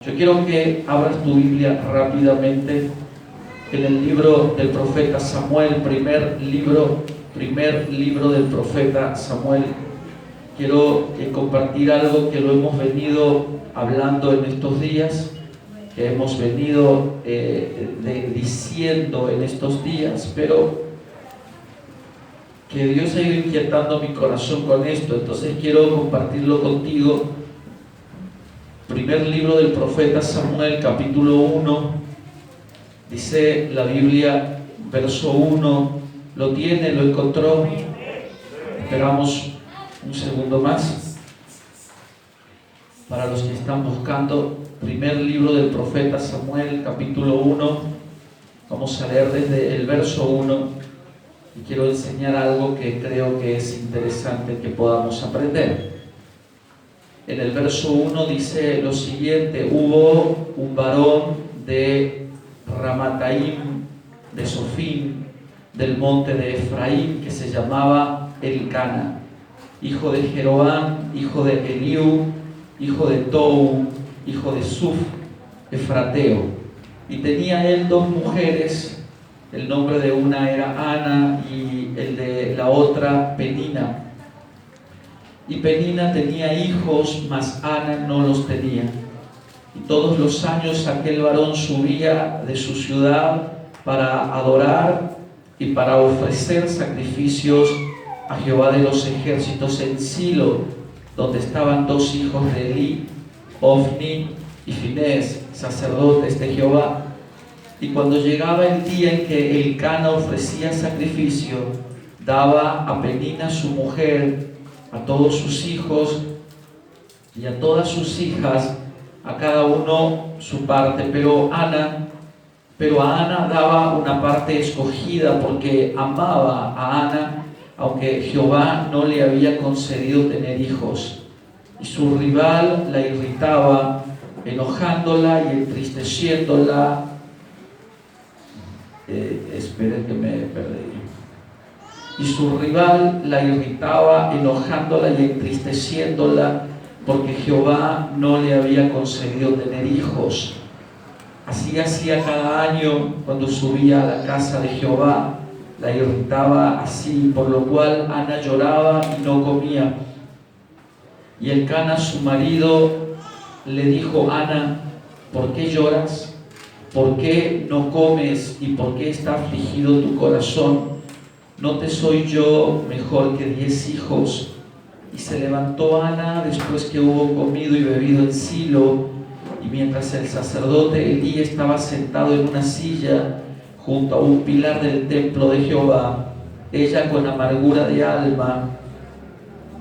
Yo quiero que abras tu Biblia rápidamente en el libro del profeta Samuel, primer libro del profeta Samuel. Quiero compartir algo que lo hemos venido hablando en estos días, que hemos venido diciendo en estos días, pero que Dios ha ido inquietando mi corazón con esto, entonces quiero compartirlo contigo. Primer libro del profeta Samuel, capítulo 1, dice la Biblia, verso 1, ¿lo tiene? ¿Lo encontró? Esperamos un segundo más. Para los que están buscando, primer libro del profeta Samuel, capítulo 1, vamos a leer desde el verso 1 y quiero enseñar algo que creo que es interesante que podamos aprender. En el verso 1 dice lo siguiente: hubo un varón de Ramataim, de Sofim, del monte de Efraín, que se llamaba Elcana, hijo de Jeroam, hijo de Eliú, hijo de Tou, hijo de Suf, efrateo. Y tenía él dos mujeres, el nombre de una era Ana y el de la otra Penina. Y Penina tenía hijos, mas Ana no los tenía. Y todos los años aquel varón subía de su ciudad para adorar y para ofrecer sacrificios a Jehová de los ejércitos en Silo, donde estaban dos hijos de Elí, Ofni y Finés, sacerdotes de Jehová. Y cuando llegaba el día en que Elcana ofrecía sacrificio, daba a Penina su mujer, a todos sus hijos y a todas sus hijas, a cada uno su parte, pero a Ana daba una parte escogida porque amaba a Ana, aunque Jehová no le había concedido tener hijos. Y su rival la irritaba, enojándola y entristeciéndola. Esperen que me perdí. Y su rival la irritaba, enojándola y entristeciéndola, porque Jehová no le había concedido tener hijos. Así hacía cada año cuando subía a la casa de Jehová, la irritaba así, por lo cual Ana lloraba y no comía. Y Elcana, su marido, le dijo: Ana, ¿por qué lloras? ¿Por qué no comes? ¿Y por qué está afligido tu corazón? ¿No te soy yo mejor que 10 hijos? Y se levantó Ana después que hubo comido y bebido en Silo, y mientras el sacerdote Elí estaba sentado en una silla junto a un pilar del templo de Jehová, ella con amargura de alma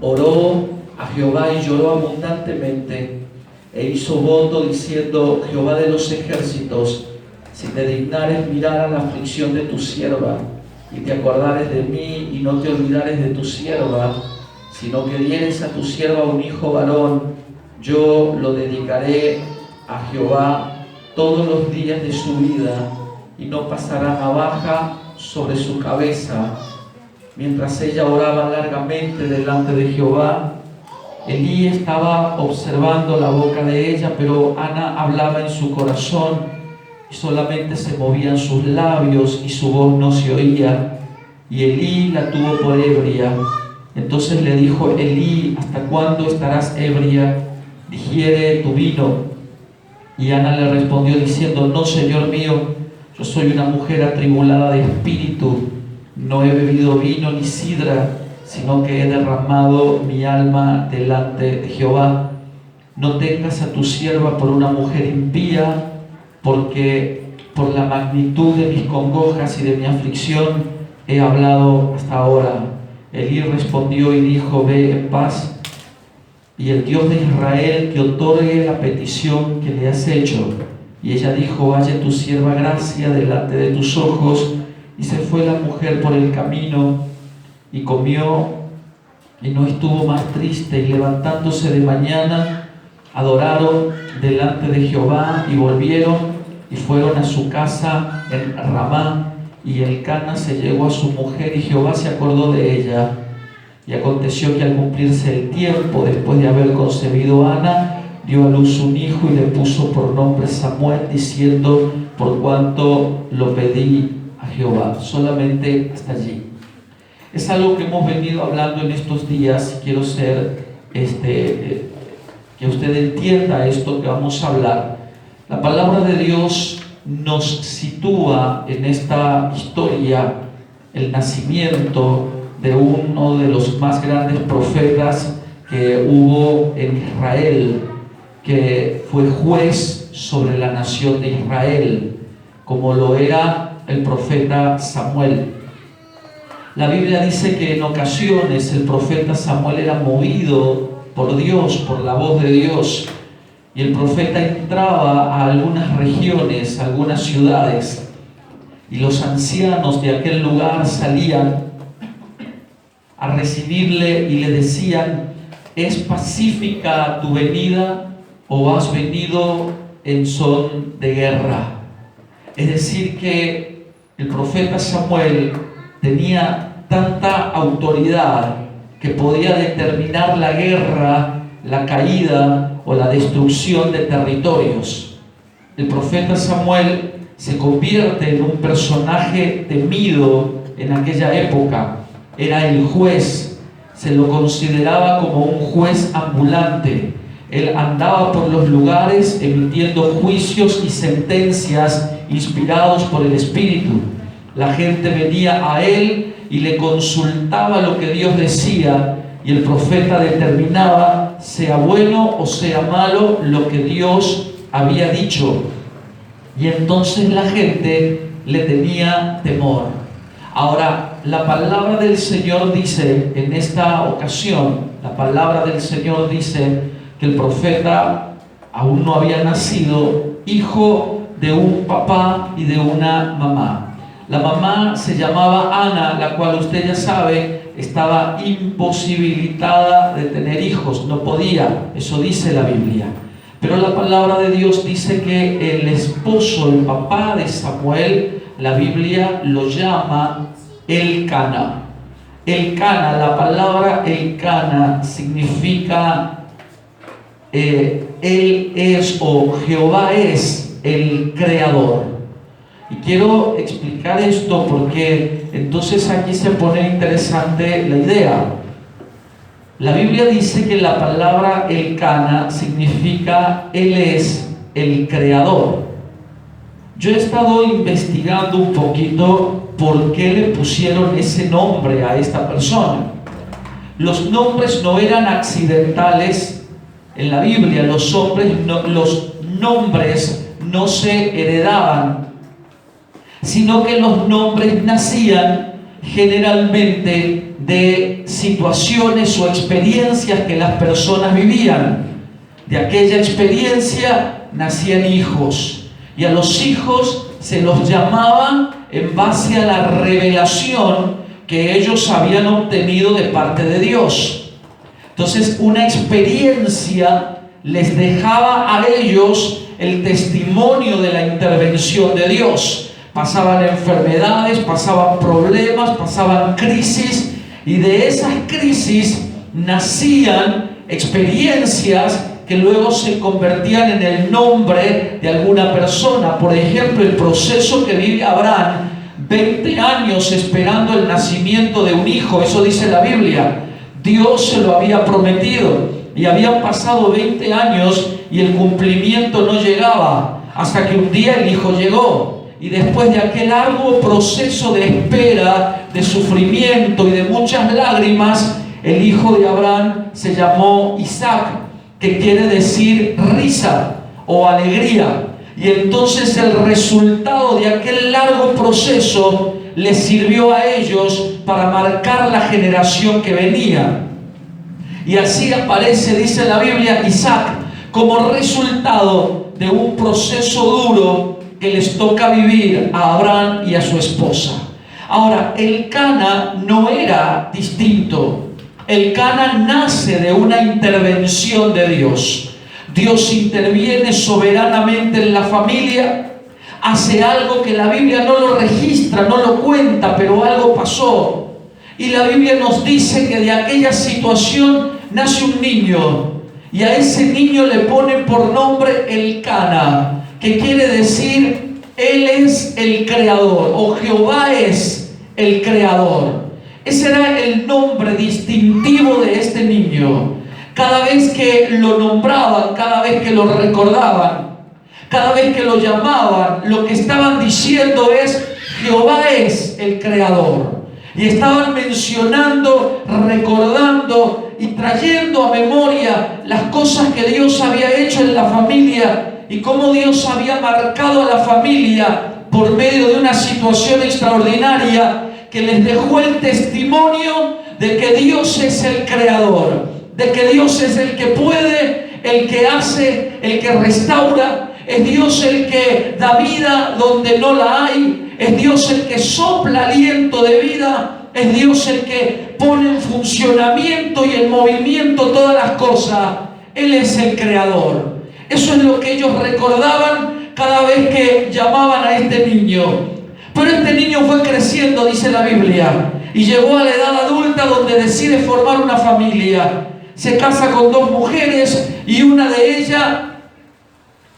oró a Jehová y lloró abundantemente, e hizo voto diciendo: Jehová de los ejércitos, si te dignares mirar a la aflicción de tu sierva, y te acordares de mí y no te olvidares de tu sierva, sino que dieres a tu sierva un hijo varón, yo lo dedicaré a Jehová todos los días de su vida, y no pasará navaja sobre su cabeza. Mientras ella oraba largamente delante de Jehová, Elí estaba observando la boca de ella, pero Ana hablaba en su corazón, y solamente se movían sus labios y su voz no se oía. Y Elí la tuvo por ebria. Entonces le dijo Elí: ¿hasta cuándo estarás ebria? Digiere tu vino. Y Ana le respondió diciendo: no, Señor mío, yo soy una mujer atribulada de espíritu, no he bebido vino ni sidra, sino que he derramado mi alma delante de Jehová. No tengas a tu sierva por una mujer impía, porque por la magnitud de mis congojas y de mi aflicción he hablado hasta ahora. Elí respondió y dijo: ve en paz, y el Dios de Israel te otorgue la petición que le has hecho. Y ella dijo: halle tu sierva gracia delante de tus ojos. Y se fue la mujer por el camino, y comió, y no estuvo más triste. Y levantándose de mañana, adoraron delante de Jehová, y volvieron, y fueron a su casa en Ramá. Y Elcana se llegó a su mujer, y Jehová se acordó de ella. Y aconteció que al cumplirse el tiempo, después de haber concebido Ana, dio a luz un hijo y le puso por nombre Samuel, diciendo: por cuanto lo pedí a Jehová. Solamente hasta allí. Es algo que hemos venido hablando en estos días. Quiero que usted entienda esto que vamos a hablar. La palabra de Dios nos sitúa en esta historia el nacimiento de uno de los más grandes profetas que hubo en Israel, que fue juez sobre la nación de Israel, como lo era el profeta Samuel. La Biblia dice que en ocasiones el profeta Samuel era movido por Dios, por la voz de Dios, y el profeta entraba a algunas regiones, a algunas ciudades, y los ancianos de aquel lugar salían a recibirle y le decían: ¿es pacífica tu venida o has venido en son de guerra? Es decir, que el profeta Samuel tenía tanta autoridad que podía determinar la guerra, la caída o la destrucción de territorios. El profeta Samuel se convierte en un personaje temido en aquella época. Era el juez, se lo consideraba como un juez ambulante. Él andaba por los lugares emitiendo juicios y sentencias inspirados por el Espíritu. La gente venía a él y le consultaba lo que Dios decía, y el profeta determinaba, sea bueno o sea malo, lo que Dios había dicho. Y entonces la gente le tenía temor. Ahora, la palabra del Señor dice en esta ocasión, la palabra del Señor dice que el profeta aún no había nacido, hijo de un papá y de una mamá. La mamá se llamaba Ana, la cual usted ya sabe, estaba imposibilitada de tener hijos, no podía, eso dice la Biblia. Pero la palabra de Dios dice que el esposo, el papá de Samuel, la Biblia lo llama Elcana. Elcana, la palabra Elcana significa Él es, o Jehová es el creador. Y quiero explicar esto porque entonces aquí se pone interesante la idea. La Biblia dice que la palabra Elcana significa Él es el creador. Yo he estado investigando un poquito por qué le pusieron ese nombre a esta persona. Los nombres no eran accidentales en la Biblia. Los nombres no se heredaban, sino que los nombres nacían generalmente de situaciones o experiencias que las personas vivían. De aquella experiencia nacían hijos, y a los hijos se los llamaba en base a la revelación que ellos habían obtenido de parte de Dios. Entonces, una experiencia les dejaba a ellos el testimonio de la intervención de Dios. Pasaban enfermedades, pasaban problemas, pasaban crisis, y de esas crisis nacían experiencias que luego se convertían en el nombre de alguna persona. Por ejemplo, el proceso que vive Abraham, 20 años esperando el nacimiento de un hijo, eso dice la Biblia. Dios se lo había prometido y habían pasado 20 años y el cumplimiento no llegaba, hasta que un día el hijo llegó. Y después de aquel arduo proceso de espera, de sufrimiento y de muchas lágrimas, el hijo de Abraham se llamó Isaac, que quiere decir risa o alegría. Y entonces el resultado de aquel largo proceso les sirvió a ellos para marcar la generación que venía. Y así aparece, dice la Biblia, Isaac como resultado de un proceso duro que les toca vivir a Abraham y a su esposa. Ahora, Elcana no era distinto. Elcana nace de una intervención de Dios. Dios interviene soberanamente en la familia, hace algo que la Biblia no lo registra, no lo cuenta, pero algo pasó. Y la Biblia nos dice que de aquella situación nace un niño. Y a ese niño le ponen por nombre Elcana, que quiere decir Él es el creador, o Jehová es el creador. Ese era el nombre distintivo de este niño. Cada vez que lo nombraban, cada vez que lo recordaban, cada vez que lo llamaban, lo que estaban diciendo es: Jehová es el creador. Y estaban mencionando, recordando y trayendo a memoria las cosas que Dios había hecho en la familia y cómo Dios había marcado a la familia por medio de una situación extraordinaria que les dejó el testimonio de que Dios es el creador, de que Dios es el que puede, el que hace, el que restaura. Es Dios el que da vida donde no la hay. Es Dios el que sopla aliento de vida. Es Dios el que pone en funcionamiento y en movimiento todas las cosas. Él es el creador. Eso es lo que ellos recordaban cada vez que llamaban a este niño. Pero este niño fue creciendo, dice la Biblia, y llegó a la edad adulta donde decide formar una familia. Se casa con 2 mujeres y una de ellas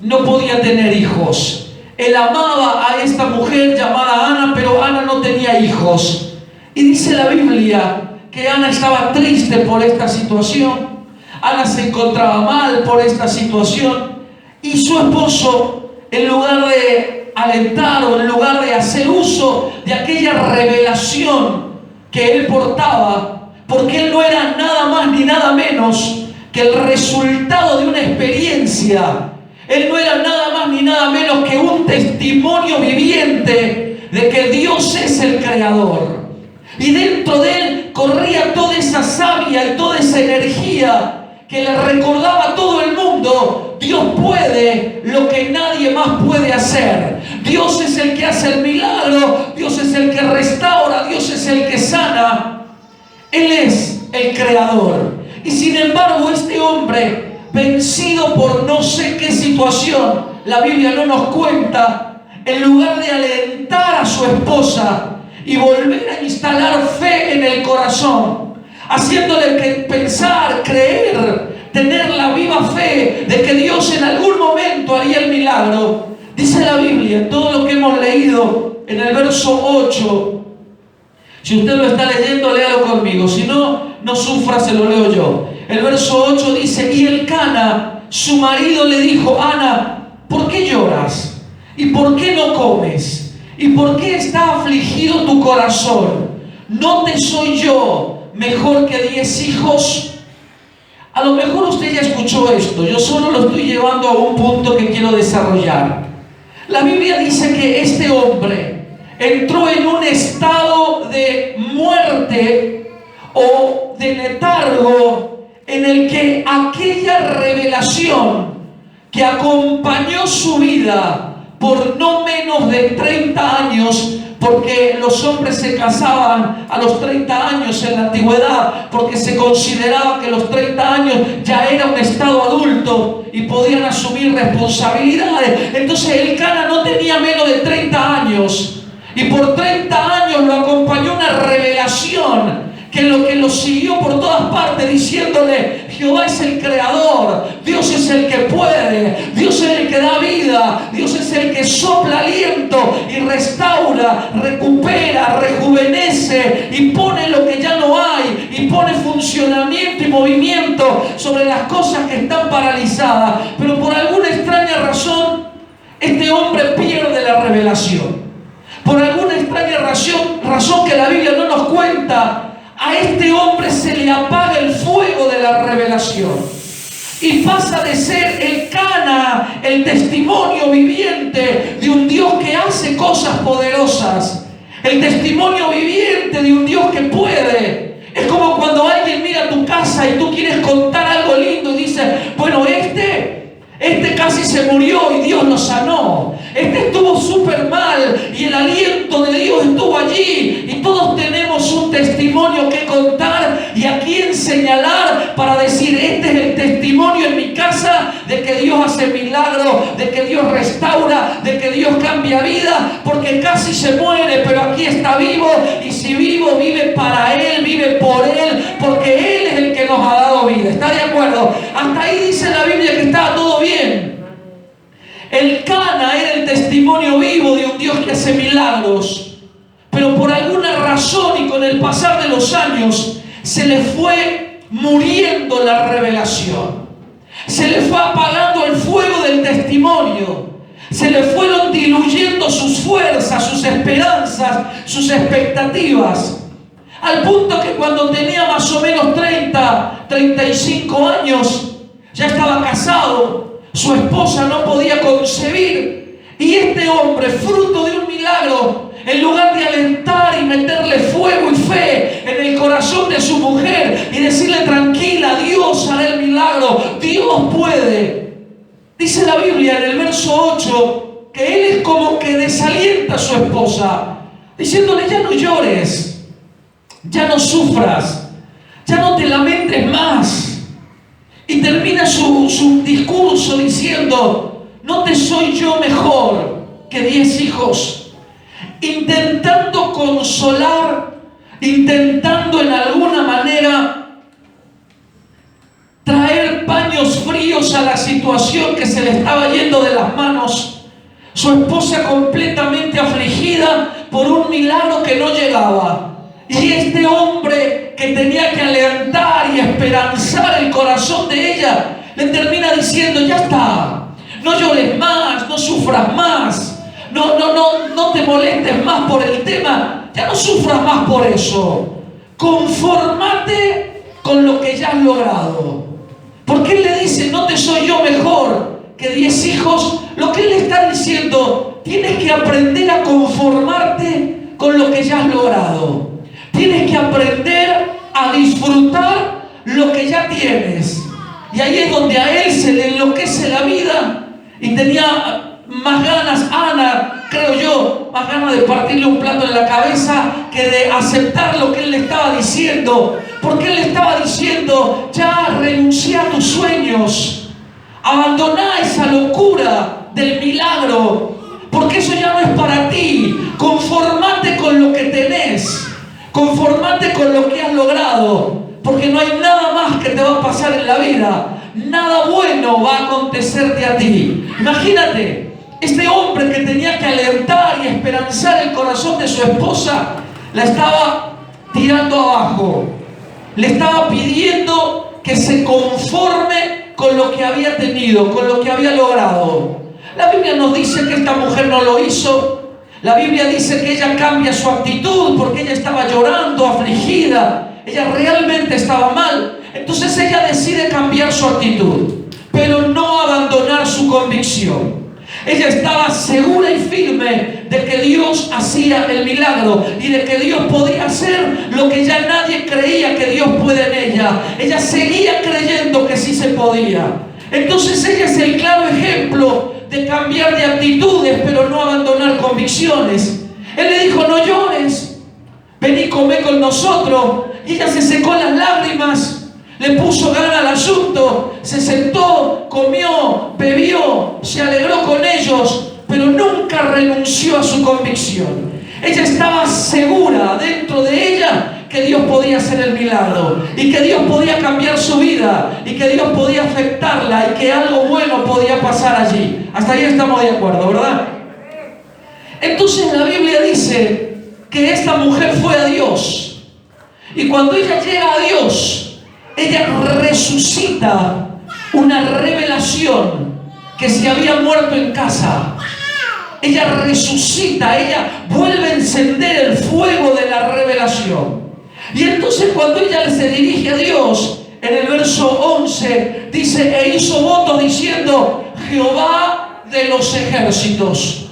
no podía tener hijos. Él amaba a esta mujer llamada Ana, pero Ana no tenía hijos. Y dice la Biblia que Ana estaba triste por esta situación. Ana se encontraba mal por esta situación. Y su esposo, en lugar de alentar o en lugar de hacer uso de aquella revelación que él portaba, porque él no era nada más ni nada menos que el resultado de una experiencia. Él no era nada más ni nada menos que un testimonio viviente de que Dios es el creador. Y dentro de él corría toda esa savia y toda esa energía que le recordaba a todo el mundo: Dios puede lo que nadie más puede hacer. Dios es el que hace el milagro, Dios es el que restaura, Dios es el que sana. Él es el creador. Y sin embargo, este hombre, vencido por no sé qué situación, la Biblia no nos cuenta, en lugar de alentar a su esposa y volver a instalar fe en el corazón, haciéndole pensar, creer, tener la viva fe de que Dios en algún momento haría el milagro, dice la Biblia, todo lo que hemos leído en el verso 8, si usted lo está leyendo, léalo conmigo, si no, no sufra, se lo leo yo. El verso 8 dice: y Elcana, su marido, le dijo: Ana, ¿por qué lloras? ¿Y por qué no comes? ¿Y por qué está afligido tu corazón? ¿No te soy yo mejor que 10 hijos? A lo mejor usted ya escuchó esto, yo solo lo estoy llevando a un punto que quiero desarrollar. La Biblia dice que este hombre entró en un estado de muerte o de letargo, en el que aquella revelación que acompañó su vida por no menos de 30 años, porque los hombres se casaban a los 30 años en la antigüedad, porque se consideraba que los 30 años ya era un estado adulto y podían asumir responsabilidades. Entonces Elcana no tenía menos de 30 años, y por 30 años lo acompañó una revelación que lo siguió por todas partes, diciéndole: Jehová es el creador, Dios es el que puede, Dios es el que da vida, Dios es el que sopla aliento y restaura, recupera, rejuvenece y pone lo que ya no hay, y pone funcionamiento y movimiento sobre las cosas que están paralizadas. Pero por alguna extraña razón, este hombre pierde la revelación. Por alguna extraña razón que la Biblia no nos cuenta, a este hombre se le apaga el fuego de la revelación y pasa de ser Elcana, el testimonio viviente de un Dios que hace cosas poderosas, el testimonio viviente de un Dios que puede. Es como cuando alguien mira tu casa y tú quieres contar algo lindo y dices: bueno, este casi se murió y Dios lo sanó. Este estuvo súper mal y el aliento de Dios estuvo allí. Y todos tenemos un testimonio que contar y a quién señalar para decir: este es el testimonio en mi casa de que Dios hace milagros, de que Dios restaura, de que Dios cambia vida, porque casi se muere, pero aquí está vivo. Y si vivo, vive para Él, vive por Él, porque Él es el que nos ha dado declaró vida. ¿Está de acuerdo? Hasta ahí dice la Biblia que estaba todo bien. El Cana era el testimonio vivo de un Dios que hace milagros, pero por alguna razón y con el pasar de los años se le fue muriendo la revelación. Se le fue apagando el fuego del testimonio. Se le fueron diluyendo sus fuerzas, sus esperanzas, sus expectativas. Al punto que cuando tenía más o menos 35 años, ya estaba casado, su esposa no podía concebir. Y este hombre, fruto de un milagro, en lugar de alentar y meterle fuego y fe en el corazón de su mujer y decirle tranquila, Dios hará el milagro, Dios puede. Dice la Biblia en el verso 8 que él es como que desalienta a su esposa, diciéndole ya no llores, ya no sufras, ya no te lamentes más. Y termina su discurso diciendo, ¿no te soy yo mejor que 10 hijos? Intentando consolar, intentando en alguna manera traer paños fríos a la situación que se le estaba yendo de las manos. Su esposa completamente afligida por un milagro que no llegaba. Y este hombre que tenía que alentar y esperanzar el corazón de ella, le termina diciendo, ya está, no llores más, no sufras más, no te molestes más por el tema, ya no sufras más por eso. Confórmate con lo que ya has logrado. Porque él le dice, no te soy yo mejor que 10 hijos. Lo que él está diciendo, tienes que aprender a conformarte con lo que ya has logrado. Tienes que aprender a disfrutar lo que ya tienes. Y ahí es donde a él se le enloquece la vida. Y tenía más ganas, Ana, creo yo, más ganas de partirle un plato en la cabeza que de aceptar lo que él le estaba diciendo. Porque él le estaba diciendo, ya renuncia a tus sueños, abandoná esa locura del milagro, porque eso ya no es para ti. Conformate con lo que tenés, conformate con lo que has logrado, porque no hay nada más que te va a pasar en la vida, nada bueno va a acontecerte a ti. Imagínate, este hombre que tenía que alentar y esperanzar el corazón de su esposa, la estaba tirando abajo. Le estaba pidiendo que se conforme con lo que había tenido, con lo que había logrado. La Biblia nos dice que esta mujer no lo hizo. La Biblia dice que ella cambia su actitud porque ella estaba llorando, afligida. Ella realmente estaba mal. Entonces ella decide cambiar su actitud, pero no abandonar su convicción. Ella estaba segura y firme de que Dios hacía el milagro y de que Dios podía hacer lo que ya nadie creía que Dios puede en ella. Ella seguía creyendo que sí se podía. Entonces ella es el claro ejemplo de cambiar de actitudes, pero no abandonar convicciones. Él le dijo, no llores, ven y come con nosotros. Y ella se secó las lágrimas. Le puso gana al asunto, se sentó, comió, bebió, se alegró con ellos, pero nunca renunció a su convicción. Ella estaba segura dentro de ella que Dios podía hacer el milagro y que Dios podía cambiar su vida y que Dios podía afectarla y que algo bueno podía pasar allí. Hasta ahí estamos de acuerdo, ¿verdad? Entonces la Biblia dice que esta mujer fue a Dios y cuando ella llega a Dios, ella resucita una revelación que se había muerto en casa. Ella resucita, ella vuelve a encender el fuego de la revelación. Y entonces cuando ella se dirige a Dios, en el verso 11, dice, e hizo votos diciendo, Jehová de los ejércitos.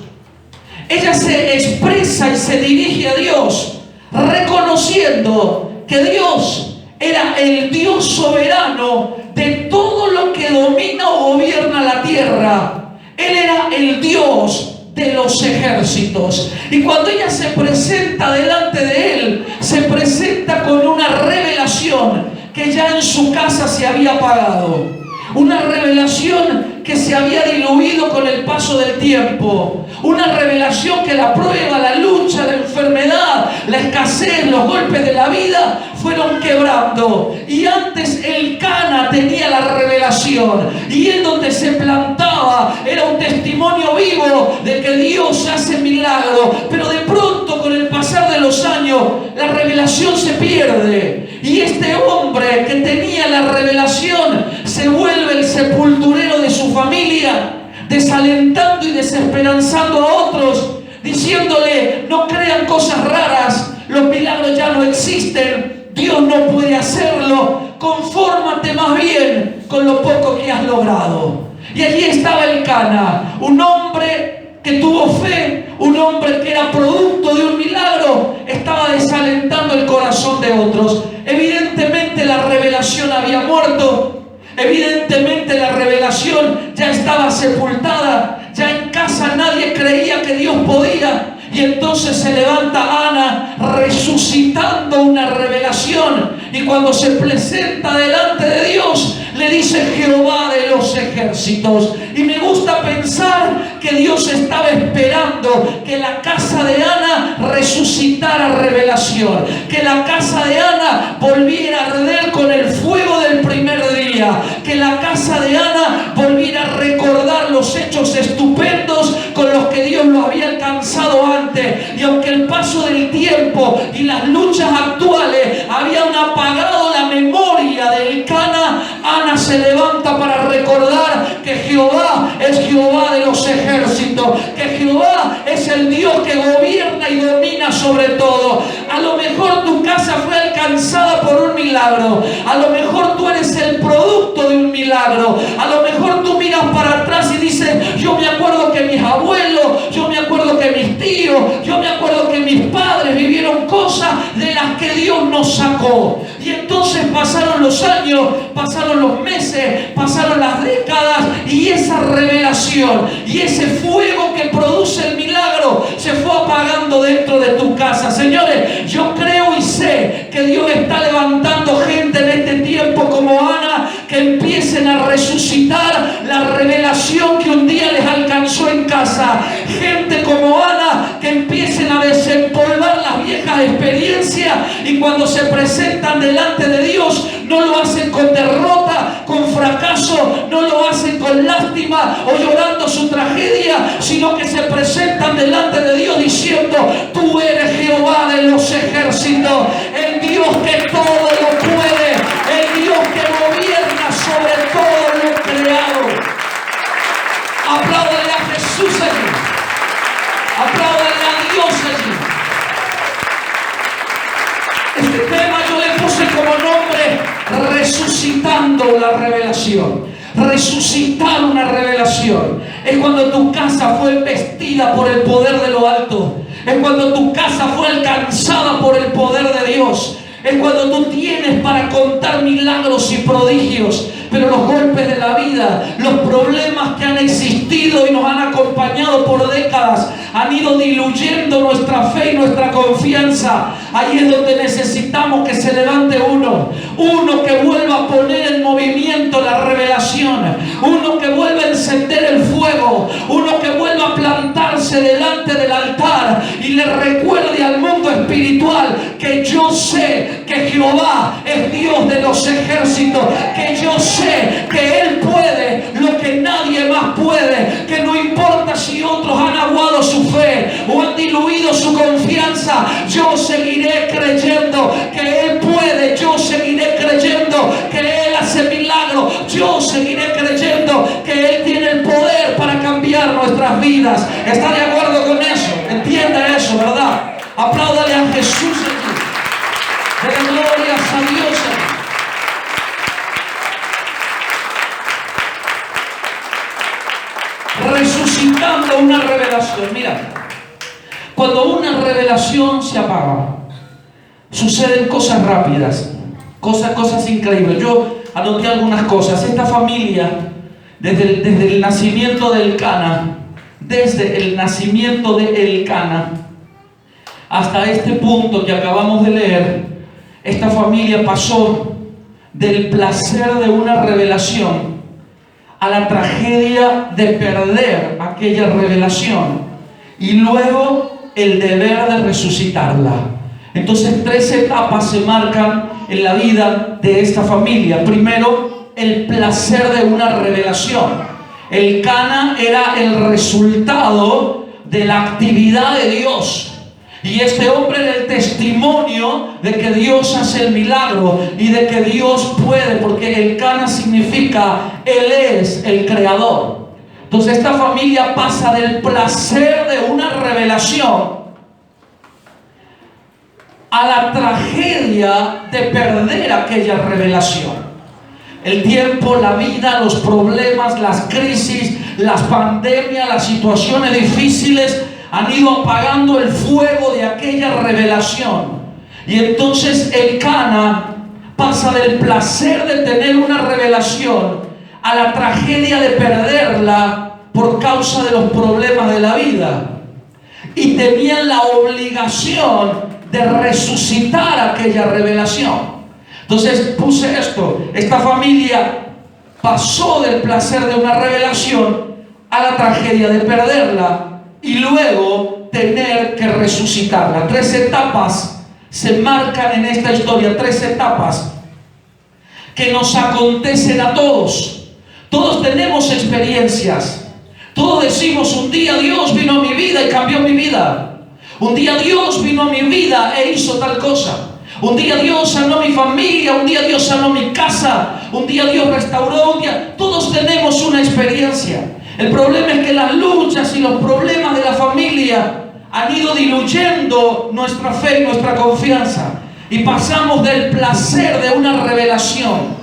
Ella se expresa y se dirige a Dios, reconociendo que Dios era el Dios soberano de todo lo que domina o gobierna la tierra. Él era el Dios de los ejércitos. Y cuando ella se presenta delante de Él, se presenta con una revelación que ya en su casa se había apagado. Una revelación que se había diluido con el paso del tiempo. Una revelación que la prueba, la lucha, la enfermedad, la escasez, los golpes de la vida fueron quebrando. Y antes el Cana tenía la revelación, y él donde se plantaba era un testimonio vivo de que Dios hace milagros. Pero de pronto, con el pasar de los años, la revelación se pierde, y este hombre que tenía la revelación se vuelve el sepulturero de su familia, desalentando y desesperanzando a otros, diciéndole: no crean cosas raras, los milagros ya no existen, Dios no puede hacerlo, confórmate más bien con lo poco que has logrado. Y allí estaba el Cana, un hombre que tuvo fe, un hombre que era producto de un milagro, estaba desalentando el corazón de otros. Evidentemente la revelación había muerto, evidentemente la revelación ya estaba sepultada, ya en casa nadie creía que Dios podía. Y entonces se levanta Ana resucitando una revelación, y cuando se presenta delante de Dios le dice: Jehová de los ejércitos. Y me gusta pensar que Dios estaba esperando que la casa de Ana resucitara revelación, que la casa de Ana volviera a arder con el fuego del primer día, que la casa de Ana volviera a recordar los hechos estupendos con los que Dios lo había alcanzado antes. Y aunque el paso del tiempo y las luchas actuales habían apagado la memoria del Cana, Ana se levanta para recordar que Jehová es Jehová de los ejércitos, que Jehová es el Dios que gobierna y domina sobre todo. A lo mejor tu casa fue alcanzada por un milagro, a lo mejor tú eres el producto de un milagro, a lo mejor tú miras para atrás y dices: yo me acuerdo que mis abuelos, yo me acuerdo que mis tíos, yo me acuerdo que mis padres vivieron cosas de las que Dios nos sacó. Y entonces pasaron los años, pasaron los meses, pasaron las décadas, y esa revelación y ese fuego que produce el milagro se fue apagando dentro de tu casa. Señores, yo creo y sé que Dios está levantando gente en este tiempo como Ana, que empiecen a resucitar la revelación que un día les alcanzó en casa. Gente como Ana que empiecen a desempolvar las viejas experiencias, y cuando se presentan delante de Dios no lo hacen con derrota, con fracaso, no lo hacen con lástima o llorando su tragedia, sino que se presentan delante de Dios diciendo: tú eres Jehová de los ejércitos, el Dios que todo lo puede, el Dios que gobierna sobre todo lo creado. Apláudale a Jesús allí, apláudale a Dios allí. Este tema yo le puse como nombre: resucitando la revelación. Resucitar una revelación es cuando tu casa fue vestida por el poder de lo alto, es cuando tu casa fue alcanzada por el poder de Dios, es cuando tú tienes para contar milagros y prodigios. Pero los golpes de la vida, los problemas que han existido y nos han acompañado por décadas, han ido diluyendo nuestra fe y nuestra confianza. Ahí es donde necesitamos que se levante uno que vuelva a poner en movimiento la revelación, uno que vuelva a encender el fuego, uno que vuelva a plantarse delante del altar y le recuerde al mundo espiritual que yo sé que Jehová es Dios de los ejércitos, que yo sé que Él puede lo que nadie más puede, que no importa si otros han aguado su fe o han diluido su confianza, yo seguiré creyendo que Él puede, yo seguiré creyendo que Él hace milagros, yo seguiré creyendo que Él tiene el poder para cambiar nuestras vidas. ¿Está de acuerdo con eso? Entienda eso, ¿verdad? Apláudale a Jesús aquí. Denle glorias a Dios aquí. Resucitando una revelación. Mira, cuando una revelación se apaga, suceden cosas rápidas, cosas increíbles. Yo anoté algunas cosas. Esta familia, desde el nacimiento del Cana, desde el nacimiento de Elcana hasta este punto que acabamos de leer, esta familia pasó del placer de una revelación a la tragedia de perder aquella revelación y luego el deber de resucitarla. Entonces 3 etapas se marcan en la vida de esta familia. Primero, el placer de una revelación. El Cana era el resultado de la actividad de Dios. Y este hombre era el testimonio de que Dios hace el milagro y de que Dios puede, porque el Cana significa Él es el creador. Entonces esta familia pasa del placer de una revelación a la tragedia de perder aquella revelación. El tiempo, la vida, los problemas, las crisis, las pandemias, las situaciones difíciles han ido apagando el fuego de aquella revelación. Y entonces el Cana pasa del placer de tener una revelación a la tragedia de perderla por causa de los problemas de la vida. Y tenían la obligación de resucitar aquella revelación. Entonces puse esto: esta familia pasó del placer de una revelación a la tragedia de perderla y luego tener que resucitarla. 3 etapas se marcan en esta historia, 3 etapas que nos acontecen a todos. Todos tenemos experiencias. Todos decimos: un día Dios vino a mi vida y cambió mi vida. Un día Dios vino a mi vida e hizo tal cosa. Un día Dios sanó mi familia, un día Dios sanó mi casa, un día Dios restauró, un día... Todos tenemos una experiencia. El problema es que las luchas y los problemas de la familia han ido diluyendo nuestra fe y nuestra confianza. Y pasamos del placer de una revelación,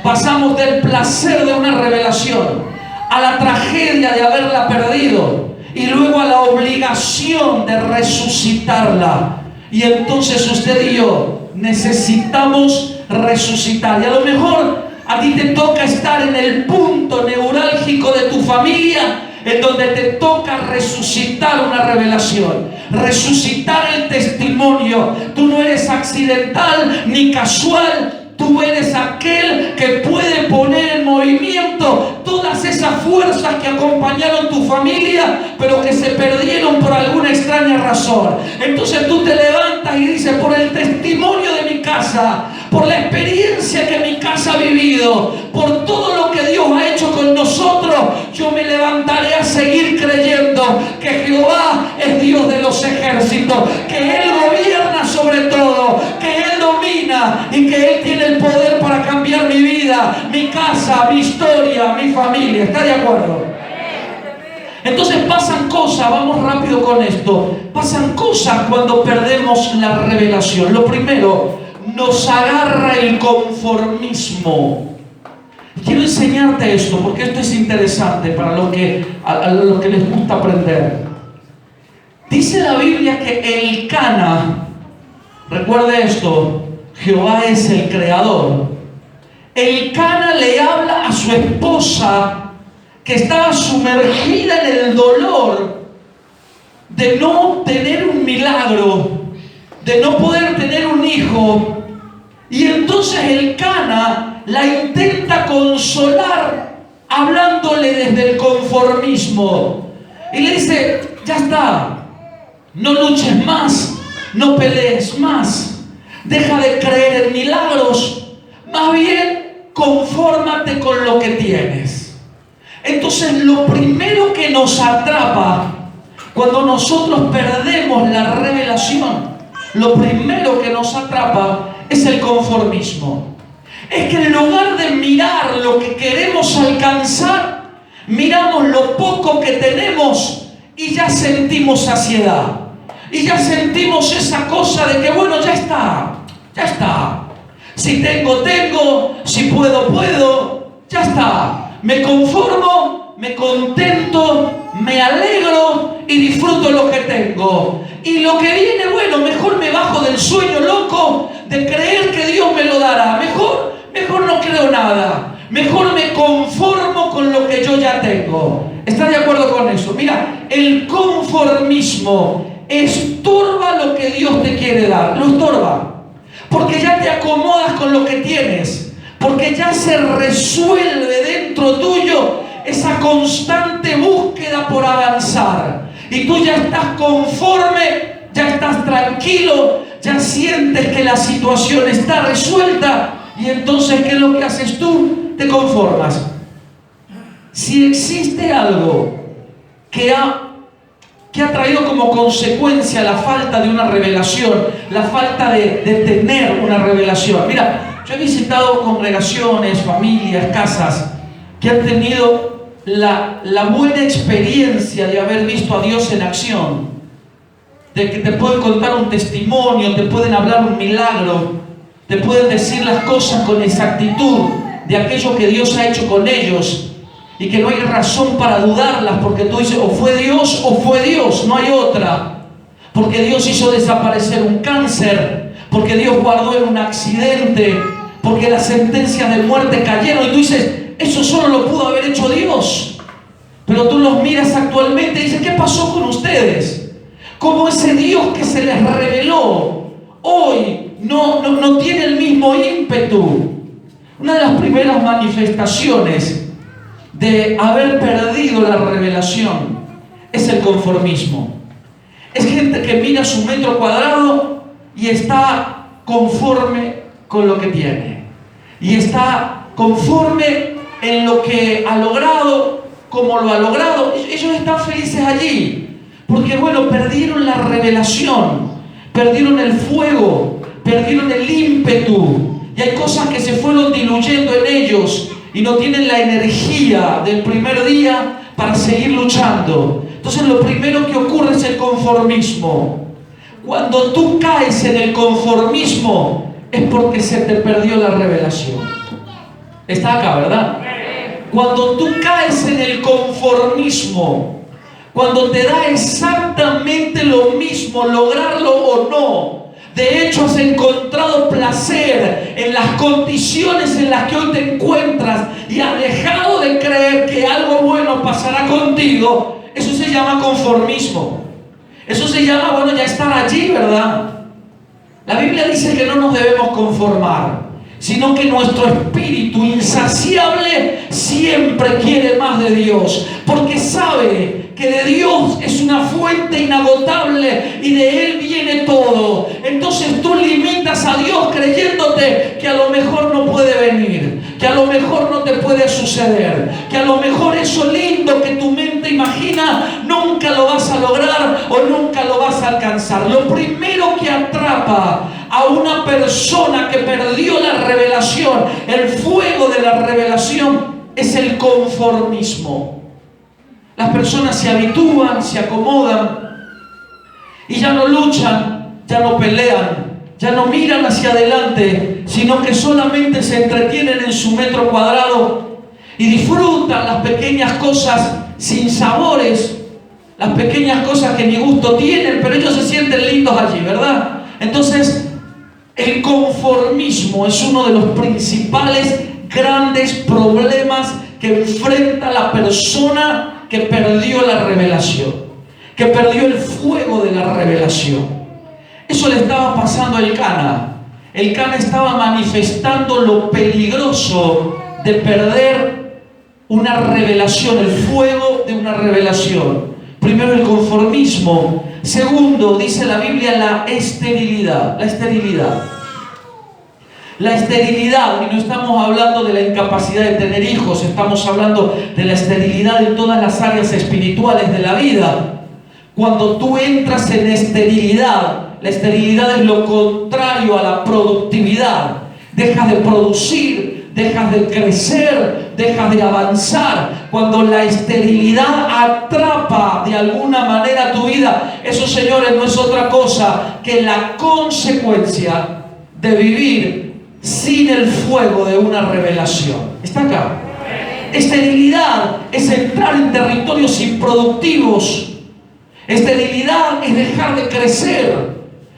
pasamos del placer de una revelación a la tragedia de haberla perdido y luego a la obligación de resucitarla. Y entonces usted y yo necesitamos resucitar. Y a lo mejor a ti te toca estar en el punto neurálgico de tu familia, en donde te toca resucitar una revelación, resucitar el testimonio. Tú no eres accidental ni casual. Tú eres aquel que puede poner en movimiento todas esas fuerzas que acompañaron tu familia, pero que se perdieron por alguna extraña razón. Entonces tú te levantas y dices: por el testimonio de mi casa, por la experiencia que mi casa ha vivido, por todo lo que Dios ha hecho con nosotros, yo me levantaré a seguir creyendo que Jehová es Dios de los ejércitos, que Él gobierna sobre todo, que Él domina y que Él tiene el poder para cambiar mi vida, mi casa, mi historia, mi familia. ¿Está de acuerdo? Entonces pasan cosas, vamos rápido con esto. Pasan cosas cuando perdemos la revelación. Lo primero, nos agarra el conformismo. Quiero enseñarte esto porque esto es interesante para lo que, a lo que les gusta aprender. Dice la Biblia que el Cana, recuerde esto, Jehová es el creador. El Cana le habla a su esposa que estaba sumergida en el dolor de no tener un milagro, de no poder tener un hijo. Y entonces el Cana la intenta consolar hablándole desde el conformismo. Y le dice: ya está, no luches más, no pelees más, deja de creer en milagros, más bien confórmate con lo que tienes. Entonces lo primero que nos atrapa cuando nosotros perdemos la revelación, lo primero que nos atrapa es el conformismo. Es que en lugar de mirar lo que queremos alcanzar, miramos lo poco que tenemos y ya sentimos saciedad. Y ya sentimos esa cosa de que bueno, ya está. Si tengo, si puedo, ya está. Me conformo, me contento, me alegro y disfruto lo que tengo. Y lo que viene, bueno, mejor me bajo del sueño loco de creer que Dios me lo dará. Mejor no creo nada. Mejor me conformo con lo que yo ya tengo. ¿Estás de acuerdo con eso? Mira, el conformismo estorba lo que Dios te quiere dar. Lo estorba. Porque ya te acomodas con lo que tienes. Porque ya se resuelve dentro tuyo esa constante búsqueda por avanzar. Y tú ya estás conforme, ya estás tranquilo, ya sientes que la situación está resuelta y entonces, ¿qué es lo que haces tú? Te conformas. Si existe algo que ha traído como consecuencia la falta de una revelación, la falta de tener una revelación. Mira, yo he visitado congregaciones, familias, casas que han tenido la buena experiencia de haber visto a Dios en acción, de que te pueden contar un testimonio, te pueden hablar un milagro, te pueden decir las cosas con exactitud de aquello que Dios ha hecho con ellos, y que no hay razón para dudarlas, porque tú dices, o fue Dios, no hay otra, porque Dios hizo desaparecer un cáncer, porque Dios guardó en un accidente, porque las sentencias de muerte cayeron, y tú dices, eso solo lo pudo haber hecho Dios. Pero tú los miras actualmente y dices, ¿qué pasó con ustedes? ¿Cómo ese Dios que se les reveló hoy no tiene el mismo ímpetu? Una de las primeras manifestaciones de haber perdido la revelación es el conformismo. Es gente que mira su metro cuadrado y está conforme con lo que tiene, y está conforme en lo que ha logrado, como lo ha logrado. Ellos están felices allí porque, bueno, perdieron la revelación, perdieron el fuego, perdieron el ímpetu, y hay cosas que se fueron diluyendo en ellos y no tienen la energía del primer día para seguir luchando. Entonces lo primero que ocurre es el conformismo. Cuando tú caes en el conformismo es porque se te perdió la revelación. Está acá, ¿verdad? Cuando tú caes en el conformismo, cuando te da exactamente lo mismo lograrlo o no, de hecho has encontrado placer en las condiciones en las que hoy te encuentras y has dejado de creer que algo bueno pasará contigo, eso se llama conformismo. Eso se llama, bueno, ya estar allí, ¿verdad? La Biblia dice que no nos debemos conformar, sino que nuestro espíritu insaciable siempre quiere más de Dios, porque sabe que de Dios es una fuente inagotable y de Él viene todo. Entonces tú limitas a Dios creyéndote que a lo mejor no puede venir, que a lo mejor no te puede suceder, que a lo mejor eso lindo que tu mente imagina nunca lo vas a lograr o nunca lo vas a alcanzar. Lo primero que atrapa a una persona que perdió la revelación, el fuego de la revelación, es el conformismo. Las personas se habitúan, se acomodan y ya no luchan, ya no pelean, ya no miran hacia adelante, sino que solamente se entretienen en su metro cuadrado y disfrutan las pequeñas cosas sin sabores, las pequeñas cosas que ni gusto tienen, pero ellos se sienten lindos allí, ¿verdad? Entonces, el conformismo es uno de los principales grandes problemas que enfrenta la persona que perdió la revelación, que perdió el fuego de la revelación. Eso le estaba pasando a Elcana. Elcana estaba manifestando lo peligroso de perder una revelación, el fuego de una revelación. Primero, el conformismo. Segundo, dice la Biblia, la esterilidad. La esterilidad, y no estamos hablando de la incapacidad de tener hijos, estamos hablando de la esterilidad en todas las áreas espirituales de la vida. Cuando tú entras en esterilidad, la esterilidad es lo contrario a la productividad. Dejas de producir, dejas de crecer, dejas de avanzar. Cuando la esterilidad atrapa de alguna manera tu vida, eso, señores, no es otra cosa que la consecuencia de vivir sin el fuego de una revelación. ¿Está acá? Esterilidad es entrar en territorios improductivos. Esterilidad es dejar de crecer,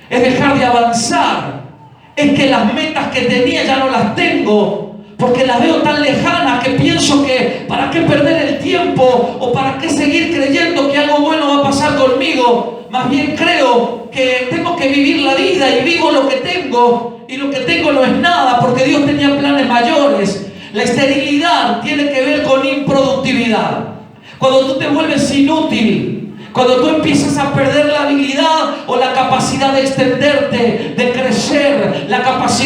es dejar de avanzar. Es que las metas que tenía ya no las tengo, porque las veo tan lejanas que pienso que ¿para qué perder el tiempo? ¿O para qué seguir creyendo que algo bueno va a pasar conmigo? Más bien creo que tengo que vivir la vida y vivo lo que tengo, y lo que tengo no es nada, porque Dios tenía planes mayores. La esterilidad tiene que ver con improductividad. Cuando tú te vuelves inútil, cuando tú empiezas a perder la habilidad o la capacidad de extenderte, de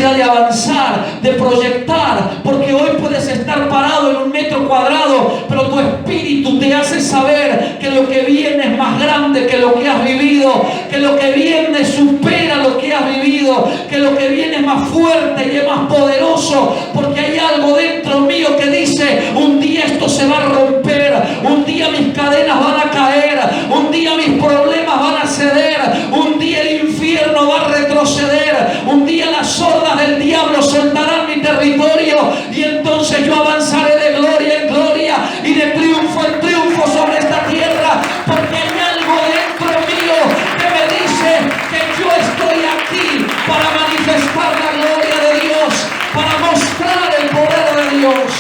capacidad de avanzar, de proyectar, porque hoy puedes estar parado en 1 metro cuadrado, pero tu espíritu te hace saber que lo que viene es más grande que lo que has vivido, que lo que viene supera lo que has vivido, que lo que viene es más fuerte y es más poderoso, porque hay algo dentro mío que dice: un día esto se va a romper, un día mis cadenas van a caer, un día mis problemas van a ceder, un día el infierno va a retroceder, un día las hordas del diablo soltarán mi territorio, y entonces yo avanzaré de gloria en gloria y de triunfo en triunfo sobre esta tierra, porque hay algo dentro mío que me dice que yo estoy aquí para manifestar la gloria de Dios, para mostrar el poder de Dios.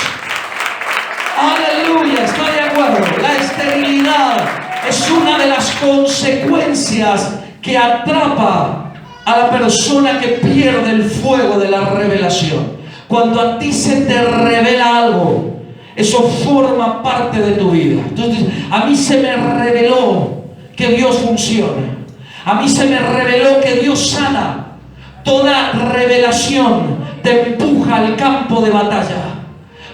Aleluya, ¿está de acuerdo? La esterilidad es una de las consecuencias que atrapa a la persona que pierde el fuego de la revelación. Cuando a ti se te revela algo, eso forma parte de tu vida. Entonces, a mí se me reveló que Dios funciona. A mí se me reveló que Dios sana. Toda revelación te empuja al campo de batalla.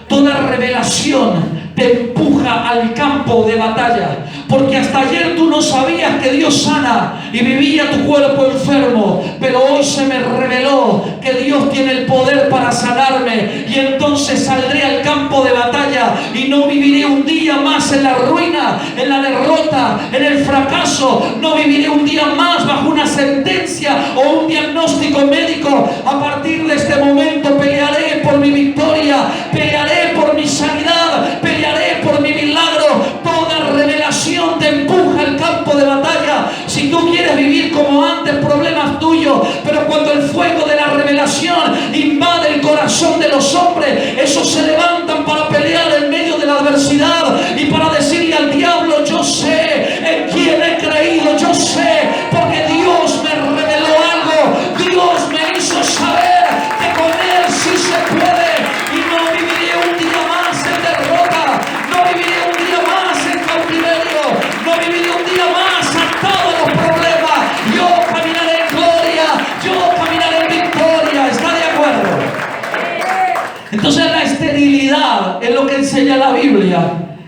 Toda revelación te empuja al campo de batalla, porque hasta ayer tú no sabías que Dios sana y vivía tu cuerpo enfermo, pero hoy se me reveló que Dios tiene el poder para sanarme, y entonces saldré al campo de batalla y no viviré un día más en la ruina, en la derrota, en el fracaso. No viviré un día más bajo una sentencia o un diagnóstico médico. A partir de este momento pelearé por mi victoria, pelearé por mi sanidad, pelearé por mi milagro. Toda revelación te empuja al campo de batalla. Si tú quieres vivir como antes, problemas tuyos, pero cuando el fuego de la revelación invade el corazón de los hombres, esos se levantan para pelear en medio de la adversidad y para decirle al diablo: yo sé en quién he creído, yo sé, porque Dios me reveló algo, Dios me hizo saber que con Él sí se puede, y no viviré un día más en derrota, no viviré un día más en cautiverio, no viviré un día más atado a los problemas. Yo caminaré en gloria, yo caminaré en victoria. ¿Está de acuerdo? Entonces la esterilidad, es lo que enseña la Biblia,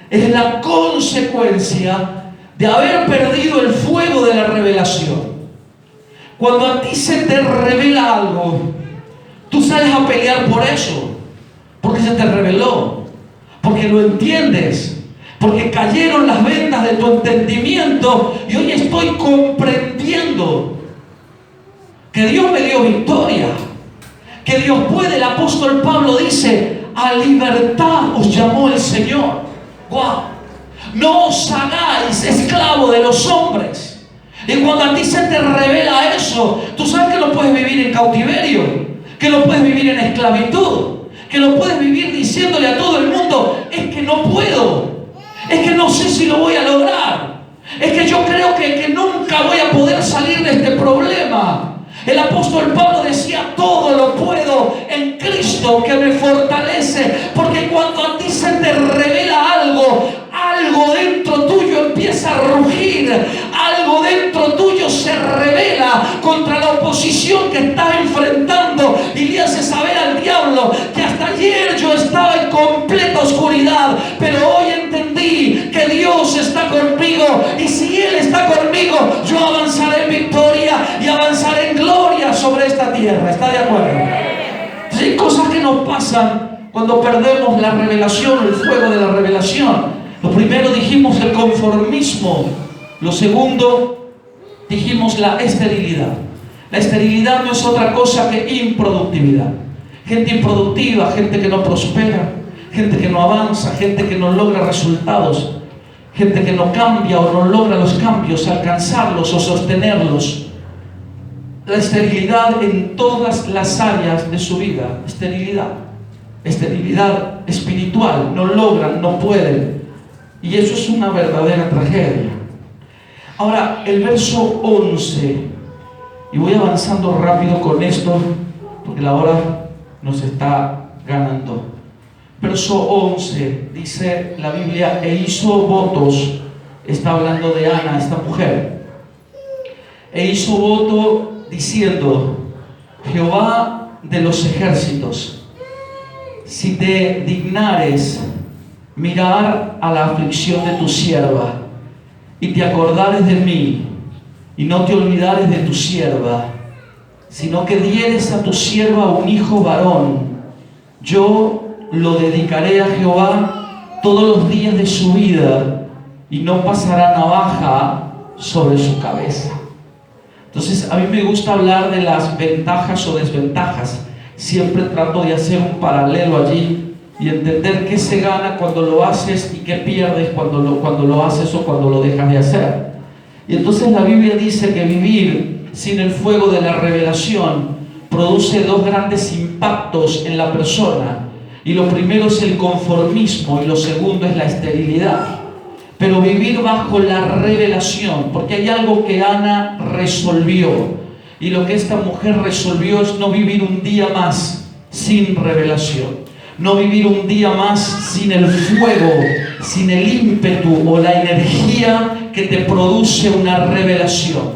es la consecuencia de haber perdido el fuego de la revelación. Cuando a ti se te revela algo, tú sales a pelear por eso, porque se te reveló, porque lo entiendes, porque cayeron las vendas de tu entendimiento, y hoy estoy comprendiendo que Dios me dio victoria, que Dios puede. El apóstol Pablo dice: a libertad os llamó el Señor. ¡Wow! No os hagáis esclavos de los hombres. Y cuando a ti se te revela eso, tú sabes que lo puedes vivir en cautiverio, que lo puedes vivir en esclavitud, que lo puedes vivir diciéndole a todo el mundo: es que no puedo, es que no sé si lo voy a lograr, es que yo creo que nunca voy a poder salir de este problema. El apóstol Pablo decía: todo lo puedo en Cristo que me fortalece. Porque cuando a ti se te revela algo, algo dentro tuyo empieza a rugir, algo dentro tuyo se revela contra la oposición que estás enfrentando, y le hace saber al diablo que hasta ayer yo estaba en completa oscuridad, pero hoy entendí que Dios está conmigo, y si Él está conmigo, yo avanzaré en victoria y avanzaré en gloria sobre esta tierra. ¿Está de acuerdo? Entonces, hay cosas que nos pasan cuando perdemos la revelación, el fuego de la revelación. Lo primero dijimos el conformismo. Lo segundo dijimos la esterilidad. La esterilidad no es otra cosa que improductividad. Gente improductiva, gente que no prospera, gente que no avanza, gente que no logra resultados, gente que no cambia o no logra los cambios, alcanzarlos o sostenerlos. La esterilidad en todas las áreas de su vida. Esterilidad espiritual. No logran, no pueden. Y eso es una verdadera tragedia. Ahora, el verso 11, y voy avanzando rápido con esto, porque la hora nos está ganando. Verso 11, dice la Biblia: e hizo votos. Está hablando de Ana, esta mujer. E hizo voto diciendo: Jehová de los ejércitos, si te dignares mirar a la aflicción de tu sierva, y te acordares de mí, y no te olvidares de tu sierva, sino que dieres a tu sierva un hijo varón, yo lo dedicaré a Jehová todos los días de su vida, y no pasará navaja sobre su cabeza. Entonces, a mí me gusta hablar de las ventajas o desventajas. Siempre trato de hacer un paralelo allí y entender qué se gana cuando lo haces y qué pierdes cuando lo haces o cuando lo dejas de hacer. Y entonces la Biblia dice que vivir sin el fuego de la revelación produce dos grandes impactos en la persona. Y lo primero es el conformismo y lo segundo es la esterilidad. Pero vivir bajo la revelación, porque hay algo que Ana resolvió. Y lo que esta mujer resolvió es no vivir un día más sin revelación. No vivir un día más sin el fuego, sin el ímpetu o la energía que te produce una revelación.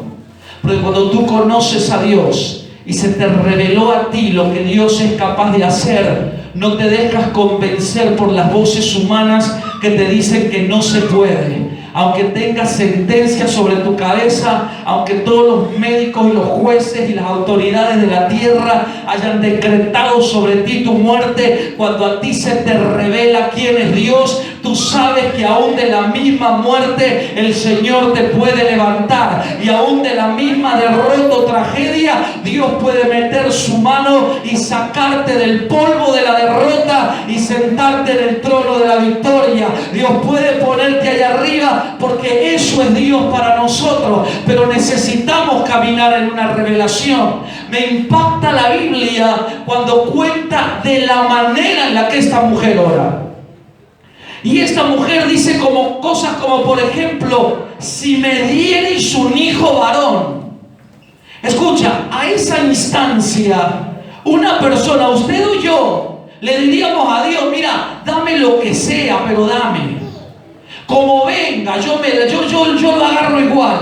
Porque cuando tú conoces a Dios y se te reveló a ti lo que Dios es capaz de hacer, no te dejas convencer por las voces humanas que te dicen que no se puede. Aunque tengas sentencias sobre tu cabeza, aunque todos los médicos y los jueces y las autoridades de la tierra hayan decretado sobre ti tu muerte, cuando a ti se te revela quién es Dios, tú sabes que aún de la misma muerte el Señor te puede levantar, y aún de la misma derrota o tragedia Dios puede meter su mano y sacarte del polvo de la derrota y sentarte en el trono de la victoria. Dios puede ponerte allá arriba, porque eso es Dios para nosotros, pero necesitamos caminar en una revelación. Me impacta la Biblia cuando cuenta de la manera en la que esta mujer ora. Y esta mujer dice cosas como, por ejemplo, si me dierais un hijo varón. Escucha, a esa instancia, una persona, usted o yo, le diríamos a Dios, mira, dame lo que sea, pero dame. Como venga, yo lo agarro igual.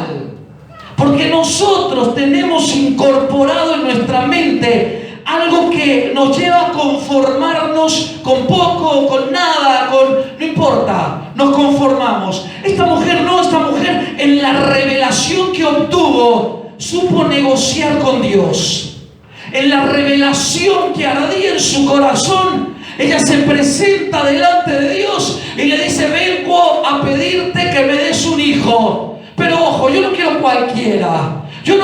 Porque nosotros tenemos incorporado en nuestra mente algo que nos lleva a conformarnos con poco, con nada, no importa, nos conformamos. Esta mujer en la revelación que obtuvo, supo negociar con Dios. En la revelación que ardía en su corazón, ella se presenta delante de Dios y le dice, vengo a pedirte que me des un hijo. Pero ojo, yo no quiero cualquiera. Yo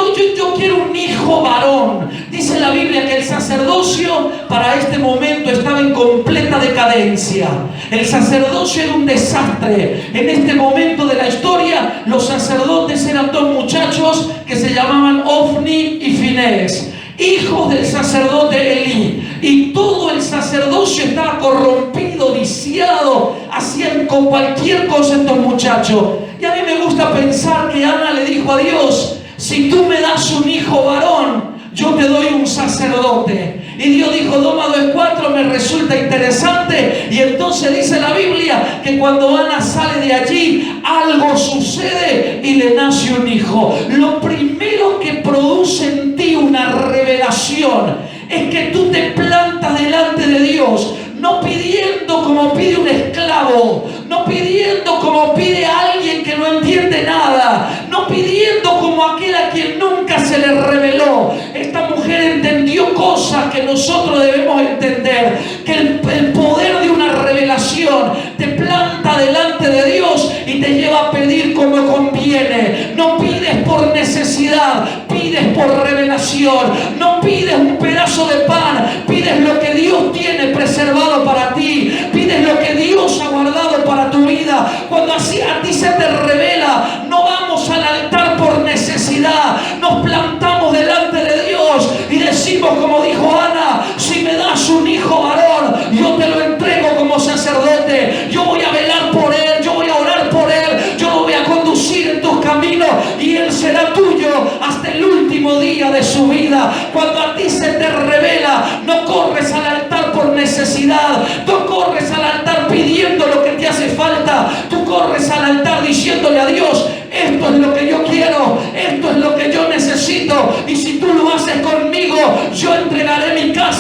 quiero un hijo varón. Dice la Biblia que el sacerdocio para este momento estaba en completa decadencia. El sacerdocio era un desastre. En este momento de la historia, los sacerdotes eran dos muchachos que se llamaban Ofni y Finés, hijos del sacerdote Elí. Y todo el sacerdocio estaba corrompido, viciado, hacían con cualquier cosa estos muchachos. Y a mí me gusta pensar que Ana le dijo a Dios, si tú me das un hijo varón, yo te doy un sacerdote. Y Dios dijo, 2 más 2 es 4, me resulta interesante. Y entonces dice la Biblia que cuando Ana sale de allí, algo sucede y le nace un hijo. Lo primero que produce en ti una revelación es que tú te plantas delante de Dios, no pidiendo como pide un esclavo, no pidiendo como pide alguien que no entiende nada, no pidiendo como aquel a quien nunca se le reveló. Esta mujer entendió cosas que nosotros debemos entender, que el poder de una revelación te planta delante de Dios y te lleva a pedir como conviene. No pides por necesidad, pides por revelación. No pides un pedazo de pan, pides lo que Dios tiene preservado para ti, pides lo que Dios ha guardado para tu vida. Cuando así a ti se te revela, no vamos al altar por necesidad, nos plantamos delante de Dios y decimos como dijo Ana, si me das un hijo varón, yo te lo entrego como sacerdote, yo voy a velar por él, yo voy a orar por él, yo lo voy a conducir en tus caminos y él será tuyo hasta el último día de su vida. Cuando a ti se te revela, no corres al altar por necesidad, no corres al altar pidiendo lo que te hace falta, tú corres al altar diciéndole a Dios, esto es lo que yo quiero, esto es lo que yo necesito, y si tú lo haces conmigo, yo entregaré mi casa